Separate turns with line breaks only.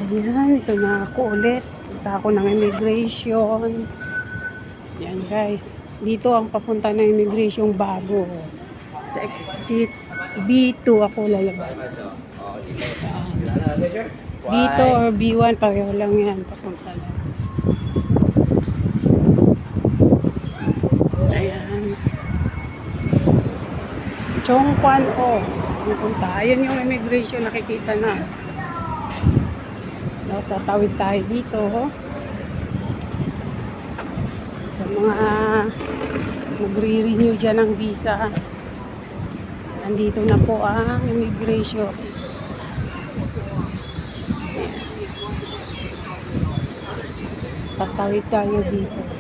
Ayan, ito na ako ulit. Punta ako ng immigration. Yan guys. Dito ang papunta ng immigration bago. Sa exit B2 ako lalabas. Yan. B2 or B1, pareho lang yan. Papunta lang. Ayan. Chongquan O. Pupunta. Ayan yung immigration, nakikita na. Tapos tatawid tayo dito. Sa mga magre-renew dyan ng visa. Nandito na po ang immigration. Tatawid tayo dito.